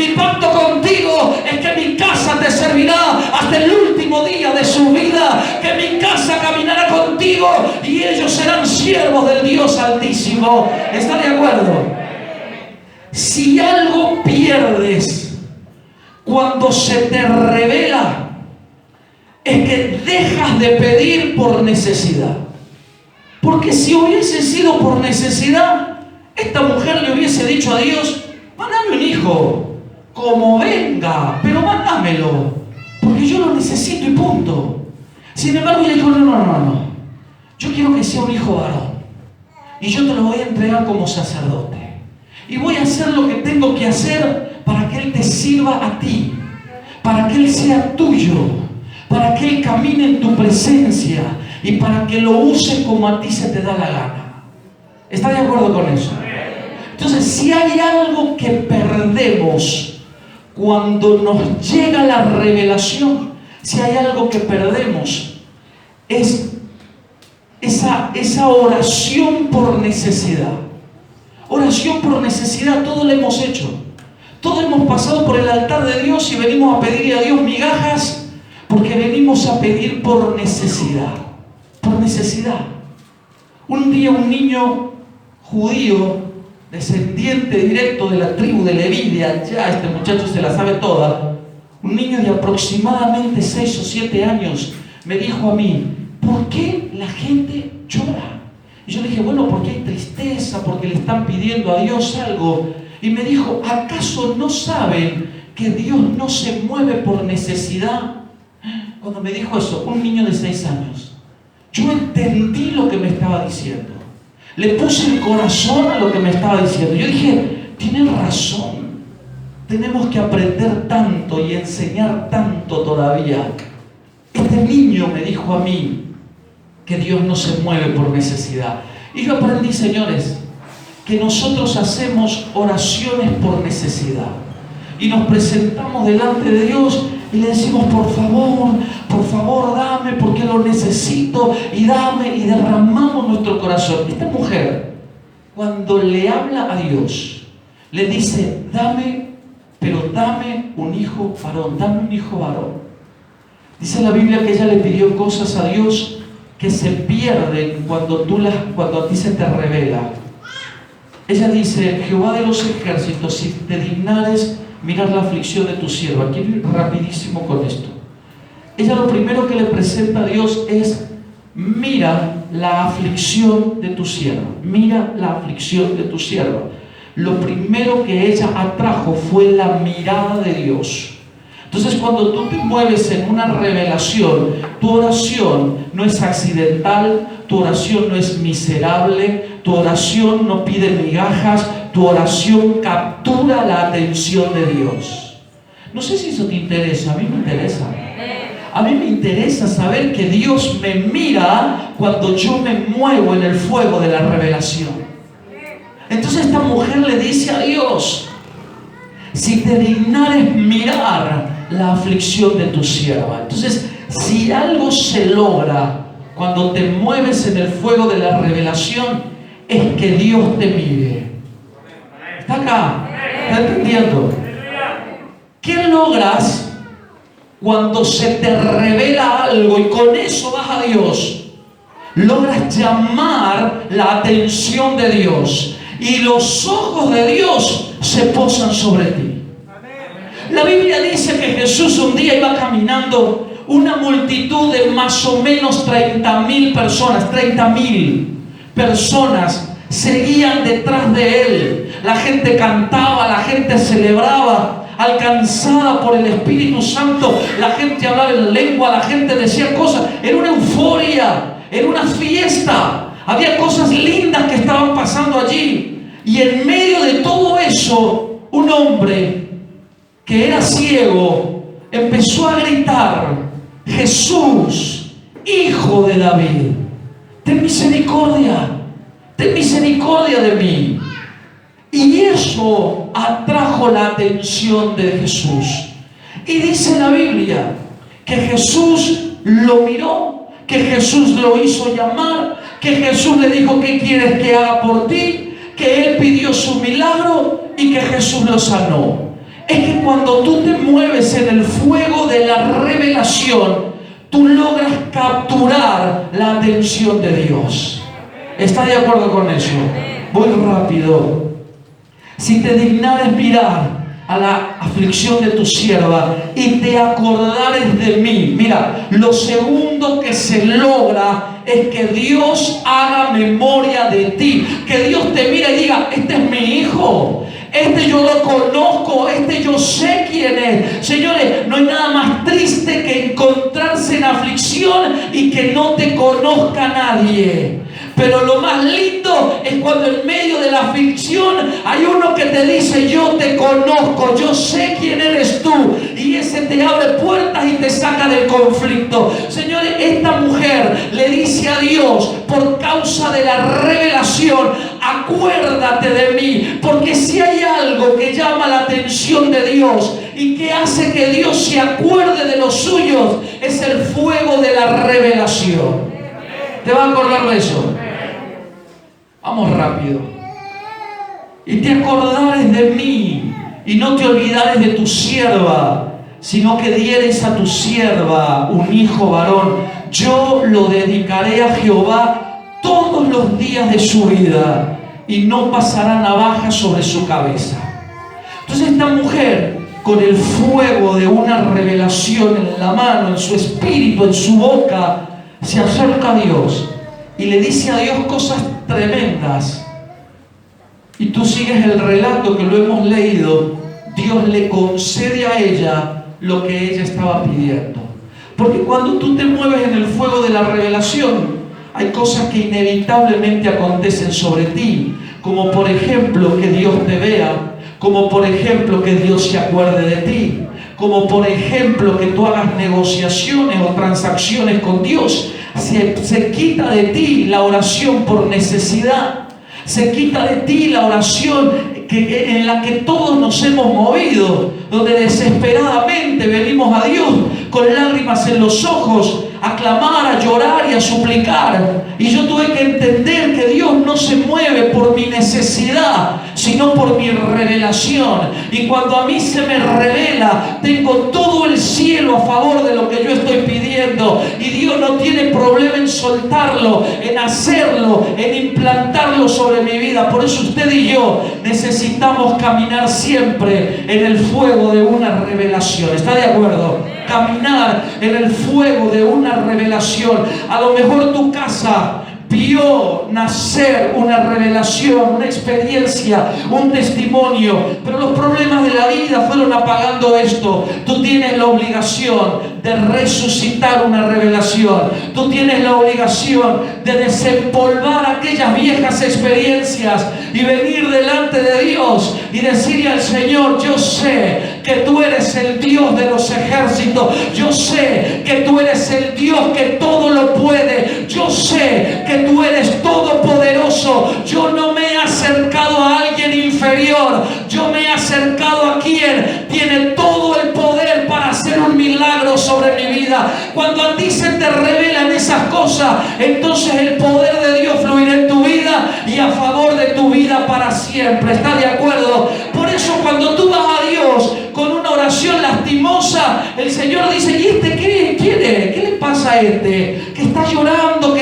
Mi pacto contigo es que mi casa te servirá hasta el último día de su vida, que mi casa caminará contigo y ellos serán siervos del Dios Altísimo. ¿Está de acuerdo? Si algo pierdes cuando se te revela, es que dejas de pedir por necesidad. Porque si hubiese sido por necesidad, esta mujer le hubiese dicho a Dios: mándame un hijo, como venga, pero mándamelo, porque yo lo necesito y punto. Sin embargo, ella dijo: no, yo quiero que sea un hijo varón, y yo te lo voy a entregar como sacerdote, y voy a hacer lo que tengo que hacer para que Él te sirva a ti, para que Él sea tuyo, para que Él camine en tu presencia y para que lo uses como a ti se te da la gana. ¿Está de acuerdo con eso? Entonces, si hay algo que perdemos cuando nos llega la revelación, si hay algo que perdemos, es esa oración por necesidad. Oración por necesidad, todo lo hemos hecho. Todos hemos pasado por el altar de Dios y venimos a pedirle a Dios migajas porque venimos a pedir por necesidad. Por necesidad. Un día un niño judío, descendiente directo de la tribu de Leví, ya este muchacho se la sabe toda, un niño de aproximadamente 6 o 7 años, me dijo a mí: ¿por qué la gente llora? Y yo le dije: bueno, porque hay tristeza, porque le están pidiendo a Dios algo. Y me dijo: ¿acaso no saben que Dios no se mueve por necesidad? Cuando me dijo eso, un niño de 6 años, yo entendí lo que me estaba diciendo. Le puse el corazón a lo que me estaba diciendo. Yo dije: tienes razón. Tenemos que aprender tanto y enseñar tanto todavía. Este niño me dijo a mí que Dios no se mueve por necesidad. Y yo aprendí, señores, que nosotros hacemos oraciones por necesidad. Y nos presentamos delante de Dios y le decimos: por favor, dame, porque lo necesito, y dame, y derramamos nuestro corazón. Esta mujer, cuando le habla a Dios, le dice: dame, pero dame un hijo varón, dame un hijo varón. Dice la Biblia que ella le pidió cosas a Dios que se pierden cuando a ti se te revela. Ella dice: Jehová de los ejércitos, si te dignares mirar la aflicción de tu sierva. Quiero ir rapidísimo con esto. Ella lo primero que le presenta a Dios es: mira la aflicción de tu sierva. Mira la aflicción de tu sierva. Lo primero que ella atrajo fue la mirada de Dios. Entonces, cuando tú te mueves en una revelación, tu oración no es accidental, tu oración no es miserable, tu oración no pide migajas, tu oración captura la atención de Dios. No sé si eso te interesa, a mí me interesa. A mí me interesa saber que Dios me mira cuando yo me muevo en el fuego de la revelación. Entonces esta mujer le dice a Dios: si te dignares mirar la aflicción de tu sierva. Entonces, si algo se logra cuando te mueves en el fuego de la revelación, es que Dios te mire. ¿Está acá? ¿Está entendiendo? ¿Qué logras cuando se te revela algo y con eso vas a Dios? Logras llamar la atención de Dios y los ojos de Dios se posan sobre ti. La Biblia dice que Jesús un día iba caminando, una multitud de más o menos 30,000 personas, 30,000 personas seguían detrás de Él. La gente cantaba, la gente celebraba, alcanzada por el Espíritu Santo. La gente hablaba en lengua, la gente decía cosas. Era una euforia, era una fiesta. Había cosas lindas que estaban pasando allí. Y en medio de todo eso, un hombre que era ciego empezó a gritar: Jesús, Hijo de David, ten misericordia de mí. Y eso atrajo la atención de Jesús. Y dice la Biblia que Jesús lo miró, que Jesús lo hizo llamar, que Jesús le dijo: ¿qué quieres que haga por ti? Que Él pidió su milagro y que Jesús lo sanó. es que cuando tú te mueves en el fuego de la revelación, tú logras capturar la atención de Dios. ¿Está de acuerdo con eso? Voy rápido. Si te dignares mirar a la aflicción de tu sierva y te acordares de mí. Mira, lo segundo que se logra es que Dios haga memoria de ti. Que Dios te mire y diga: este es mi hijo, este yo lo conozco, este yo sé quién es. Señores, no hay nada más triste que encontrarse en aflicción y que no te conozca nadie. Pero lo más lindo es cuando en medio de la aflicción hay uno que te dice: yo te conozco, yo sé quién eres tú. Y ese te abre puertas y te saca del conflicto. Señores, esta mujer le dice a Dios, por causa de la revelación: acuérdate de mí. Porque si hay algo que llama la atención de Dios y que hace que Dios se acuerde de los suyos, es el fuego de la revelación. ¿Te vas a acordar de eso? Vamos rápido. Y te acordares de mí, y no te olvidares de tu sierva, sino que dieres a tu sierva un hijo varón. Yo lo dedicaré a Jehová todos los días de su vida, y no pasará navaja sobre su cabeza. Entonces esta mujer, con el fuego de una revelación en la mano, en su espíritu, en su boca, se acerca a Dios y le dice a Dios cosas tremendas. Y tú sigues el relato que lo hemos leído. Dios le concede a ella lo que ella estaba pidiendo. Porque cuando tú te mueves en el fuego de la revelación, hay cosas que inevitablemente acontecen sobre ti, como por ejemplo que Dios te vea, como por ejemplo que Dios se acuerde de ti, como por ejemplo que tú hagas negociaciones o transacciones con Dios. Se quita de ti la oración por necesidad, se quita de ti la oración en la que todos nos hemos movido, donde desesperadamente venimos a Dios con lágrimas en los ojos a clamar, a llorar y a suplicar. Y yo tuve que entender que Dios no se mueve por mi necesidad, sino por mi revelación. Y cuando a mí se me revela, tengo todo el cielo a favor de lo que yo estoy pidiendo. Y Dios no tiene problema en soltarlo, en hacerlo, en implantarlo sobre mi vida. Por eso usted y yo necesitamos caminar siempre en el fuego de una revelación. ¿Está de acuerdo? Caminar en el fuego de una revelación. A lo mejor tu casa vio nacer una revelación, una experiencia, un testimonio, pero los problemas de la vida fueron apagando esto. Tú tienes la obligación de resucitar una revelación. Tú tienes la obligación de desempolvar aquellas viejas experiencias y venir delante de Dios y decirle al Señor: yo sé que tú eres el Dios de los ejércitos, yo sé que tú eres el Dios que todo lo puede, yo sé que tú eres todopoderoso. Yo no me he acercado a alguien inferior, yo me he acercado a quien tiene todo el poder para hacer un milagro sobre mi vida. Cuando a ti se te revelan esas cosas, entonces el poder de Dios fluirá en tu vida y a favor de tu vida para siempre. ¿Está de acuerdo? Por eso cuando tú vas a Dios con una oración lastimosa, el Señor dice: ¿y este quién es? ¿Qué le pasa a este? Que está llorando,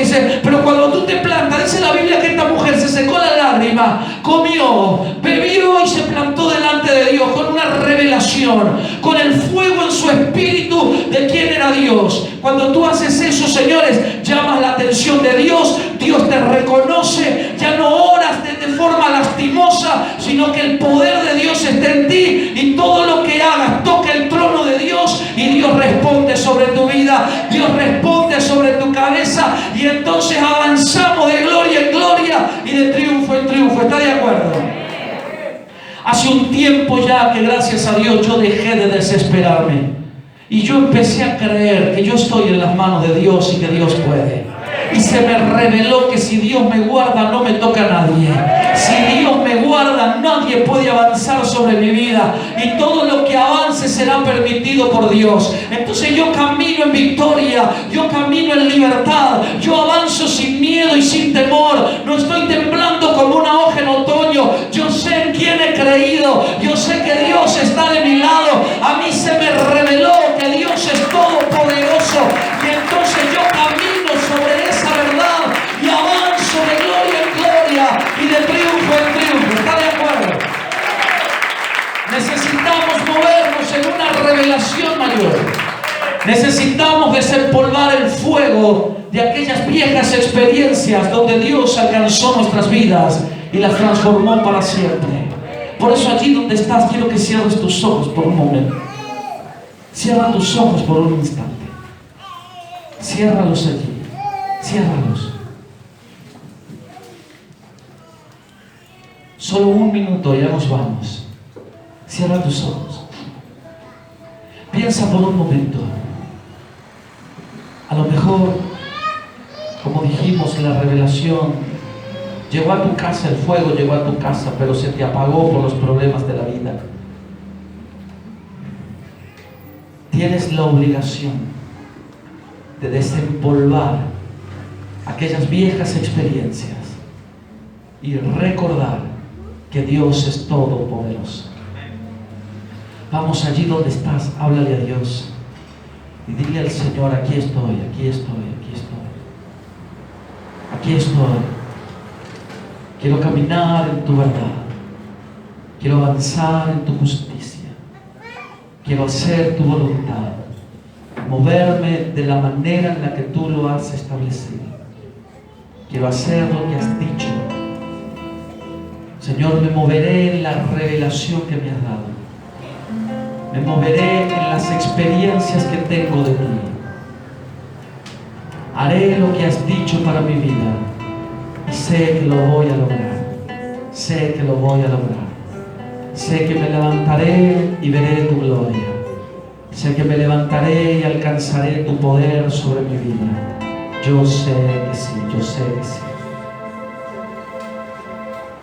pero cuando tú te plantas, dice la Biblia que esta mujer se secó la lágrima, comió, bebió y se plantó delante de Dios con una revelación, con el fuego en su espíritu de quién era Dios. Cuando tú haces eso, señores, llamas la atención de Dios, Dios te reconoce, ya no oras de forma lastimosa, sino que el poder de Dios está en ti y todo lo que hagas toca el trono de Dios y Dios responde sobre tu vida, Dios responde sobre tu cabeza, y entonces avanzamos de gloria en gloria y de triunfo en triunfo. ¿Está de acuerdo? Hace un tiempo ya que, gracias a Dios, yo dejé de desesperarme y yo empecé a creer que yo estoy en las manos de Dios y que Dios puede. Y se me reveló que si Dios me guarda, no me toca a nadie. Si Dios me guarda, nadie puede avanzar sobre mi vida. Y todo lo que avance será permitido por Dios. Entonces yo camino en victoria, yo camino en libertad, yo avanzo sin miedo y sin temor. No estoy temblando como una hoja en otoño. Yo sé en quién he creído. Yo sé que Dios está de mi lado. revelación mayor. Necesitamos desempolvar el fuego de aquellas viejas experiencias donde Dios alcanzó nuestras vidas y las transformó para siempre. Por eso allí donde estás, quiero que cierres tus ojos por un momento. Cierra tus ojos por un instante. Ciérralos allí. Ciérralos. Solo un minuto, ya nos vamos. Cierra tus ojos. Piensa por un momento. A lo mejor, como dijimos, la revelación llegó a tu casa, el fuego llegó a tu casa, pero se te apagó por los problemas de la vida. Tienes la obligación de desempolvar aquellas viejas experiencias y recordar que Dios es todopoderoso. Vamos allí donde estás, háblale a Dios y dile al Señor: aquí estoy, aquí estoy, aquí estoy. Aquí estoy. Quiero caminar en tu verdad. Quiero avanzar en tu justicia. Quiero hacer tu voluntad. Moverme de la manera en la que tú lo has establecido. Quiero hacer lo que has dicho. Señor, me moveré en la revelación que me has dado. Me moveré en las experiencias que tengo de ti. Haré lo que has dicho para mi vida. Y sé que lo voy a lograr. Sé que lo voy a lograr. Sé que me levantaré y veré tu gloria. Sé que me levantaré y alcanzaré tu poder sobre mi vida. Yo sé que sí, yo sé que sí.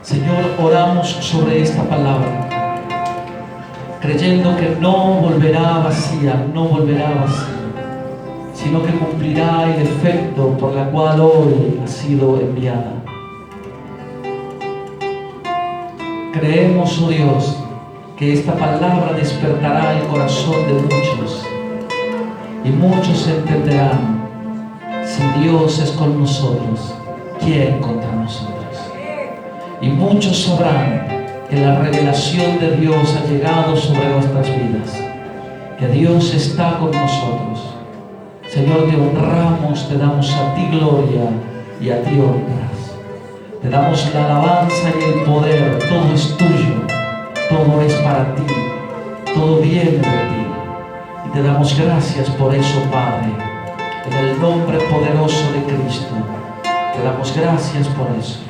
Señor, oramos sobre esta palabra, creyendo que no volverá vacía, no volverá vacía, sino que cumplirá el efecto por la cual hoy ha sido enviada. Creemos, oh Dios, que esta palabra despertará el corazón de muchos, y muchos entenderán: si Dios es con nosotros, ¿quién contra nosotros? Y muchos sabrán que la revelación de Dios ha llegado sobre nuestras vidas, que Dios está con nosotros. Señor, te honramos, te damos a ti gloria y a ti honras. Te damos la alabanza y el poder. Todo es tuyo, todo es para ti, todo viene de ti. Y te damos gracias por eso, Padre, en el nombre poderoso de Cristo. Te damos gracias por eso.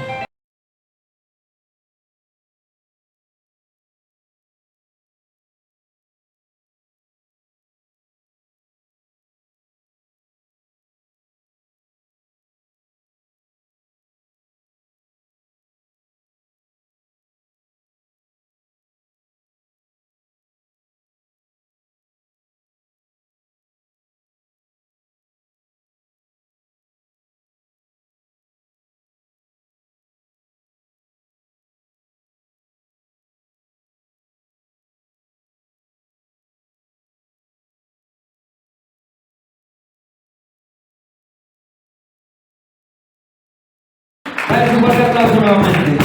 Dale un fuerte aplauso nuevamente.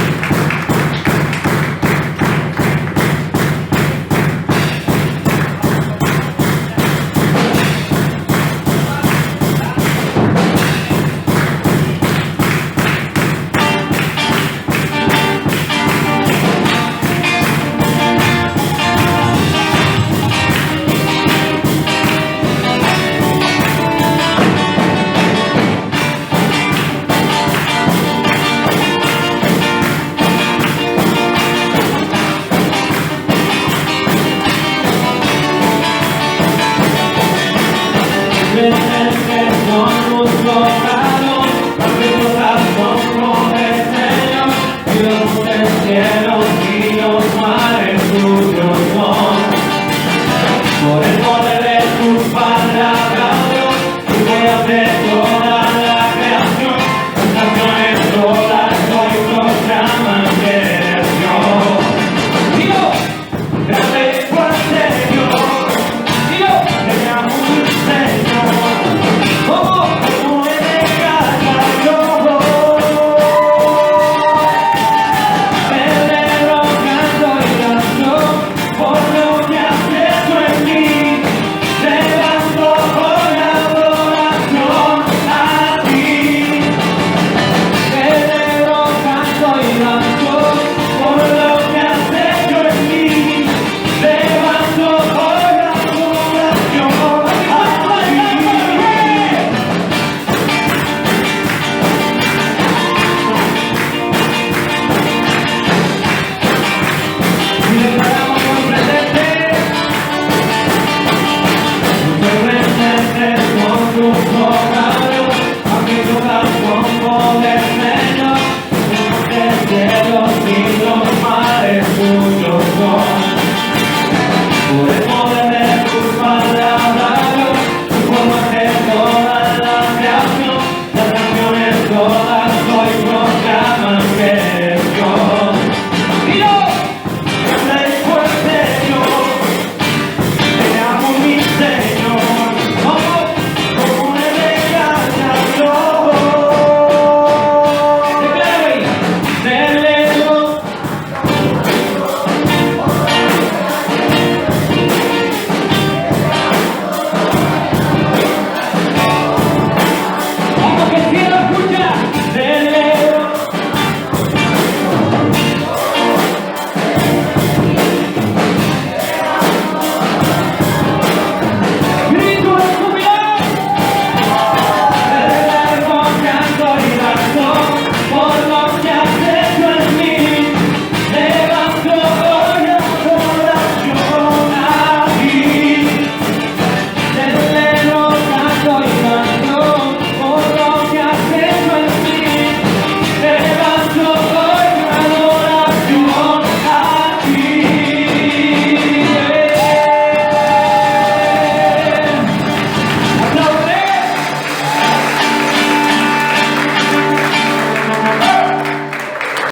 Ven, ven, ven, con